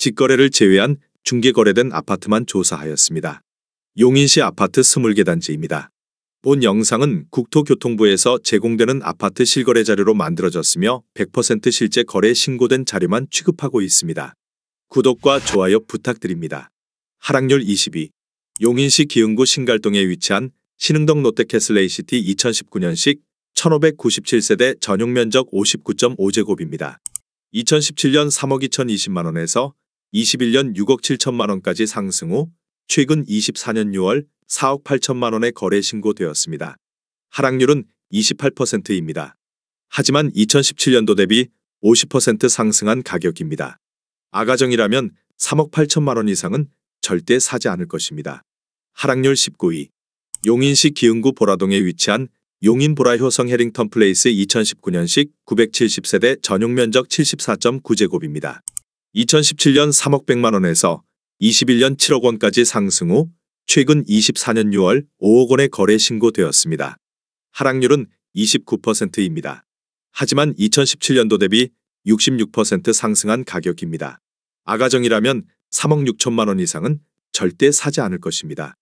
직거래를 제외한 중개거래된 아파트만 조사하였습니다. 용인시 아파트 20개 단지입니다. 본 영상은 국토교통부에서 제공되는 아파트 실거래 자료로 만들어졌으며 100% 실제 거래 신고된 자료만 취급하고 있습니다. 구독과 좋아요 부탁드립니다. 하락률 22. 용인시 기흥구 신갈동에 위치한 신흥동 롯데캐슬 A시티 2019년식 1597세대 전용면적 59.5제곱입니다. 2017년 3억 2020만원에서 21년 6억 7천만원까지 상승 후 최근 24년 6월 4억 8천만원에 거래 신고되었습니다. 하락률은 28%입니다. 하지만 2017년도 대비 50% 상승한 가격입니다. 아가정이라면 3억 8천만원 이상은 절대 사지 않을 것입니다. 하락률 19위. 용인시 기흥구 보라동에 위치한 용인 보라효성 해링턴 플레이스 2019년식 970세대 전용면적 74.9제곱입니다. 2017년 3억 100만원에서 21년 7억 원까지 상승 후 최근 24년 6월 5억 원에 거래 신고되었습니다. 하락률은 29%입니다. 하지만 2017년도 대비 66% 상승한 가격입니다. 아가정이라면 3억 6천만 원 이상은 절대 사지 않을 것입니다.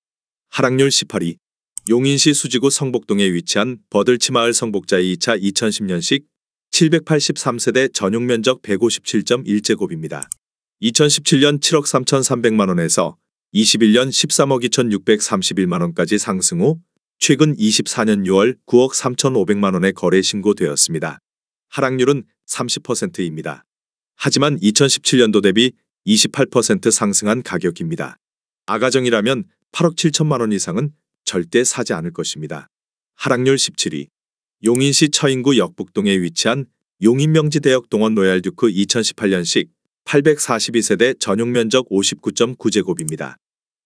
하락률 18위. 용인시 수지구 성복동에 위치한 버들치마을 성복자의 2차 2010년식 783세대 전용면적 157.1제곱입니다. 2017년 7억 3,300만원에서 21년 13억 2,631만원까지 상승 후 최근 24년 6월 9억 3,500만원에 거래 신고되었습니다. 하락률은 30%입니다. 하지만 2017년도 대비 28% 상승한 가격입니다. 아가정이라면 8억 7천만원 이상은 절대 사지 않을 것입니다. 하락률 17위. 용인시 처인구 역북동에 위치한 용인명지대역동원 로얄듀크 2018년식 842세대 전용면적 59.9제곱입니다.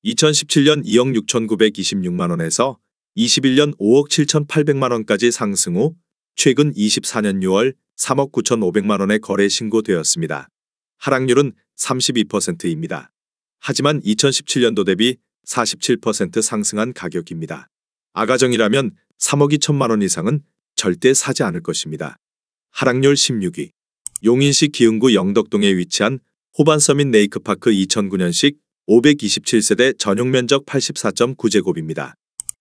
2017년 2억 6,926만원에서 21년 5억 7,800만원까지 상승 후 최근 24년 6월 3억 9,500만원에 거래 신고되었습니다. 하락률은 32%입니다. 하지만 2017년도 대비 47% 상승한 가격입니다. 아가정이라면 3억 2천만원 이상은 절대 사지 않을 것입니다. 하락률 16위. 용인시 기흥구 영덕동에 위치한 호반서민 레이크파크 2009년식 527세대 전용면적 84.9제곱입니다.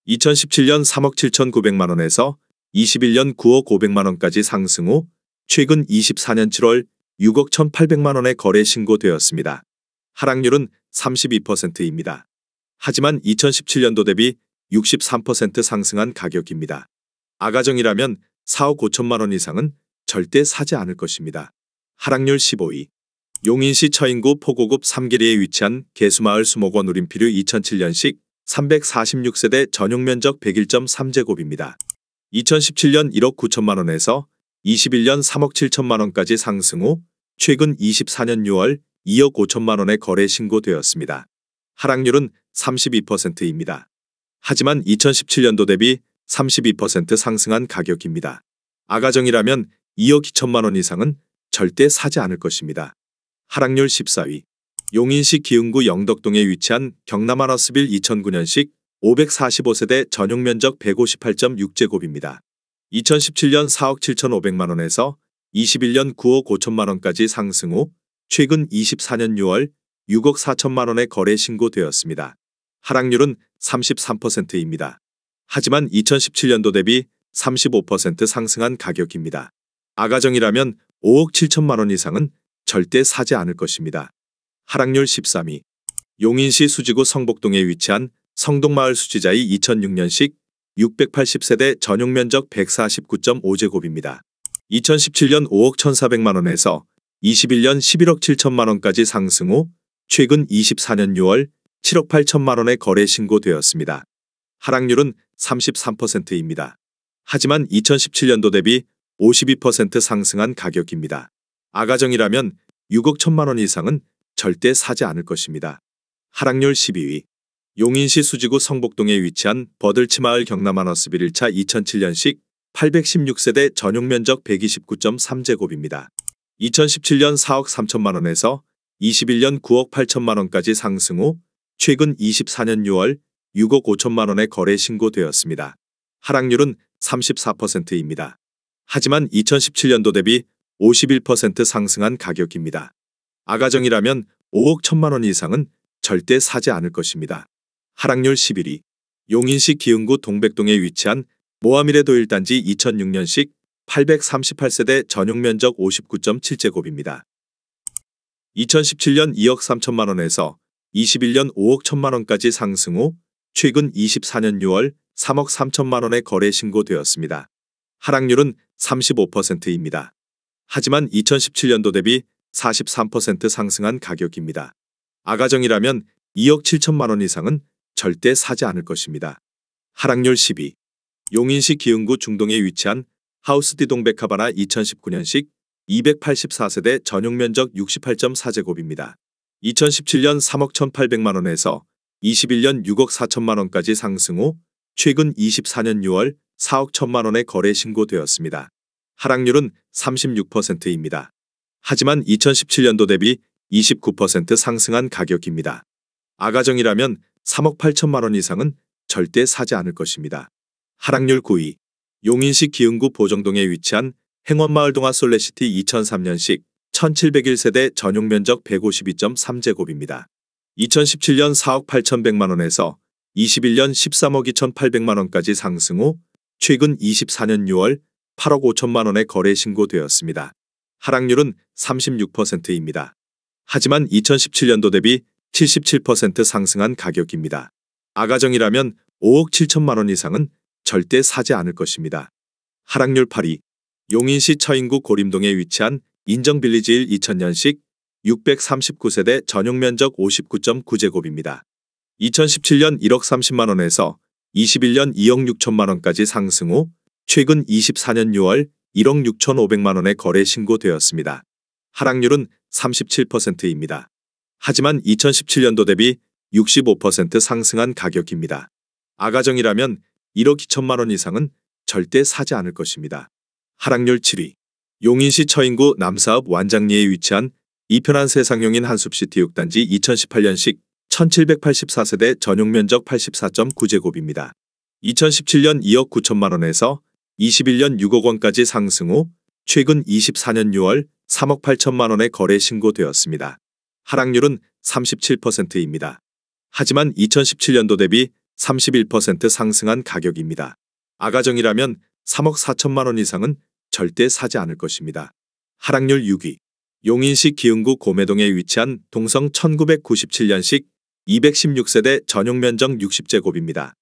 2017년 3억 7,900만원에서 21년 9억 500만원까지 상승 후 최근 24년 7월 6억 1,800만원에 거래 신고되었습니다. 하락률은 32%입니다. 하지만 2017년도 대비 63% 상승한 가격입니다. 아가정이라면 4억 5천만원 이상은 절대 사지 않을 것입니다. 하락률 15위. 용인시 처인구 포고급 삼계리에 위치한 개수마을 수목원 우림피류 2007년식 346세대 전용면적 101.3제곱입니다. 2017년 1억 9천만원에서 21년 3억 7천만원까지 상승 후 최근 24년 6월 2억 5천만원에 거래 신고되었습니다. 하락률은 32%입니다. 하지만 2017년도 대비 32% 상승한 가격입니다. 아가정이라면 2억 2천만원 이상은 절대 사지 않을 것입니다. 하락률 14위. 용인시 기흥구 영덕동에 위치한 경남하너스빌 2009년식 545세대 전용면적 158.6제곱입니다. 2017년 4억 7,500만원에서 21년 9억 5천만원까지 상승 후 최근 24년 6월 6억 4천만원에 거래 신고되었습니다. 하락률은 33%입니다. 하지만 2017년도 대비 35% 상승한 가격입니다. 아가정이라면 5억 7천만원 이상은 절대 사지 않을 것입니다. 하락률 13위. 용인시 수지구 성복동에 위치한 성동마을 수지자의 2006년식 680세대 전용면적 149.5제곱입니다. 2017년 5억 1,400만원에서 21년 11억 7천만원까지 상승 후 최근 24년 6월 7억 8천만원에 거래 신고되었습니다. 하락률은 33%입니다. 하지만 2017년도 대비 52% 상승한 가격입니다. 아가정이라면 6억 1천만원 이상은 절대 사지 않을 것입니다. 하락률 12위. 용인시 수지구 성복동에 위치한 버들치마을 경남하너스빌 1차 2007년식 816세대 전용면적 129.3제곱입니다. 2017년 4억 3천만원에서 21년 9억 8천만원까지 상승 후 최근 24년 6월 6억 5천만원에 거래 신고되었습니다. 하락률은 34%입니다. 하지만 2017년도 대비 51% 상승한 가격입니다. 아가정이라면 5억 1천만 원 이상은 절대 사지 않을 것입니다. 하락률 11위. 용인시 기흥구 동백동에 위치한 모하미레도일단지 2006년식 838세대 전용면적 59.7제곱입니다. 2017년 2억 3천만 원에서 21년 5억 1천만 원까지 상승 후 최근 24년 6월 3억 3천만 원에 거래 신고되었습니다. 하락률은 35%입니다. 하지만 2017년도 대비 43% 상승한 가격입니다. 아가정이라면 2억 7천만 원 이상은 절대 사지 않을 것입니다. 하락률 12. 용인시 기흥구 중동에 위치한 하우스디 동백하바나 2019년식 284세대 전용면적 68.4제곱입니다. 2017년 3억 1,800만 원에서 21년 6억 4천만 원까지 상승 후 최근 24년 6월 4억 1천만 원에 거래 신고되었습니다. 하락률은 36%입니다. 하지만 2017년도 대비 29% 상승한 가격입니다. 아가정이라면 3억 8천만 원 이상은 절대 사지 않을 것입니다. 하락률 9위. 용인시 기흥구 보정동에 위치한 행원마을 동아 솔레시티 2003년식 1701세대 전용면적 152.3제곱입니다. 2017년 4억 8,100만 원에서 21년 13억 2,800만 원까지 상승 후 최근 24년 6월 8억 5천만 원에 거래 신고되었습니다. 하락률은 36%입니다. 하지만 2017년도 대비 77% 상승한 가격입니다. 아가정이라면 5억 7천만 원 이상은 절대 사지 않을 것입니다. 하락률 8위. 용인시 처인구 고림동에 위치한 인정빌리지 1 2000년식 639세대 전용면적 59.9제곱입니다. 2017년 1억 30만 원에서 21년 2억 6천만 원까지 상승 후 최근 24년 6월 1억 6천5백만 원에 거래 신고되었습니다. 하락률은 37%입니다. 하지만 2017년도 대비 65% 상승한 가격입니다. 아가정이라면 1억 2천만 원 이상은 절대 사지 않을 것입니다. 하락률 7위. 용인시 처인구 남사읍 완장리에 위치한 이편한 세상용인 한숲시티 6단지 2018년식 1784세대 전용면적 84.9제곱입니다. 2017년 2억 9천만 원에서 21년 6억 원까지 상승 후 최근 24년 6월 3억 8천만 원에 거래 신고되었습니다. 하락률은 37%입니다. 하지만 2017년도 대비 31% 상승한 가격입니다. 아가정이라면 3억 4천만 원 이상은 절대 사지 않을 것입니다. 하락률 6위. 용인시 기흥구 고매동에 위치한 동성 1997년식 216세대 전용면적 60제곱입니다.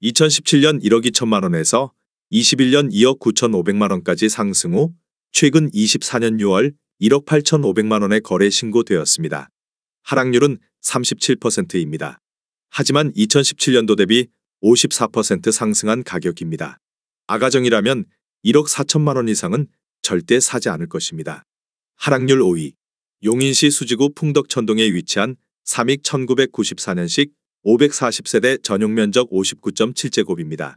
2017년 1억 2천만 원에서 21년 2억 9천5백만 원까지 상승 후 최근 24년 6월 1억 8천5백만 원에 거래 신고되었습니다. 하락률은 37%입니다. 하지만 2017년도 대비 54% 상승한 가격입니다. 아가정이라면 1억 4천만 원 이상은 절대 사지 않을 것입니다. 하락률 5위. 용인시 수지구 풍덕천동에 위치한 삼익 1994년식 540세대 전용면적 59.7제곱입니다.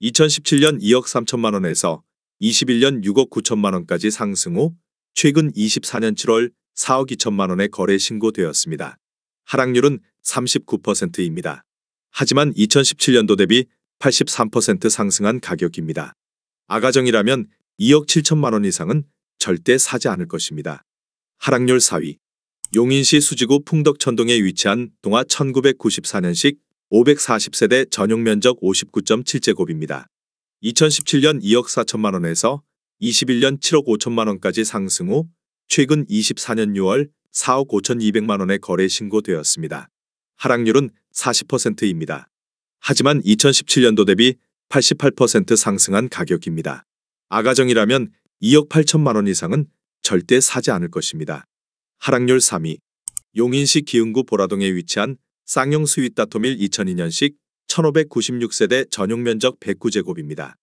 2017년 2억 3천만 원에서 21년 6억 9천만 원까지 상승 후 최근 24년 7월 4억 2천만 원에 거래 신고되었습니다. 하락률은 39%입니다. 하지만 2017년도 대비 83% 상승한 가격입니다. 아가정이라면 2억 7천만 원 이상은 절대 사지 않을 것입니다. 하락률 4위. 용인시 수지구 풍덕천동에 위치한 동아 1994년식 540세대 전용면적 59.7제곱입니다. 2017년 2억 4천만 원에서 21년 7억 5천만 원까지 상승 후 최근 24년 6월 4억 5천2백만 원에 거래 신고되었습니다. 하락률은 40%입니다. 하지만 2017년도 대비 88% 상승한 가격입니다. 아가정이라면 2억 8천만 원 이상은 절대 사지 않을 것입니다. 하락률 3위. 용인시 기흥구 보라동에 위치한 쌍용 스윗다토밀 2002년식 1596세대 전용면적 109제곱입니다.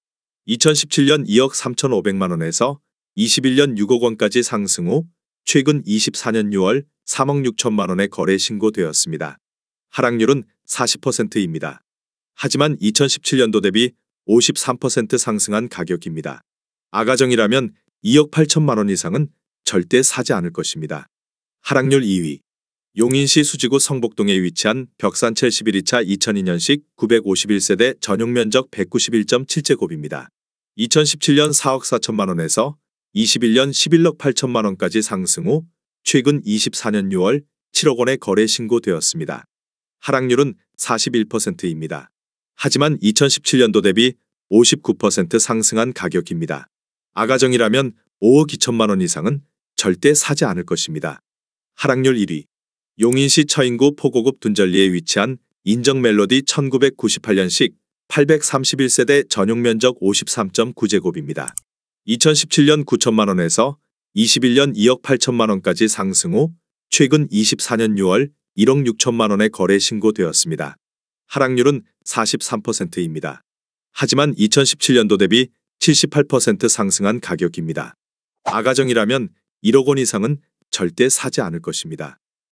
2017년 2억 3천5백만 원에서 21년 6억 원까지 상승 후 최근 24년 6월 3억 6천만 원에 거래 신고되었습니다. 하락률은 40%입니다. 하지만 2017년도 대비 53% 상승한 가격입니다. 아가정이라면 2억 8천만 원 이상은 절대 사지 않을 것입니다. 하락률 2위. 용인시 수지구 성복동에 위치한 벽산 71-2차 2002년식 951세대 전용면적 191.7제곱입니다. 2017년 4억 4천만 원에서 21년 11억 8천만 원까지 상승 후 최근 24년 6월 7억 원의 거래 신고되었습니다. 하락률은 41%입니다. 하지만 2017년도 대비 59% 상승한 가격입니다. 아가정이라면 5억 2천만 원 이상은 절대 사지 않을 것입니다. 하락률 1위. 용인시 처인구 포고급 둔절리에 위치한 인정멜로디 1998년식 831세대 전용 면적 53.9제곱입니다. 2017년 9천만 원에서 21년 2억 8천만 원까지 상승 후 최근 24년 6월 1억 6천만 원에 거래 신고되었습니다. 하락률은 43%입니다. 하지만 2017년도 대비 78% 상승한 가격입니다. 아가정이라면 1억 원 이상은 절대 사지 않을 것입니다.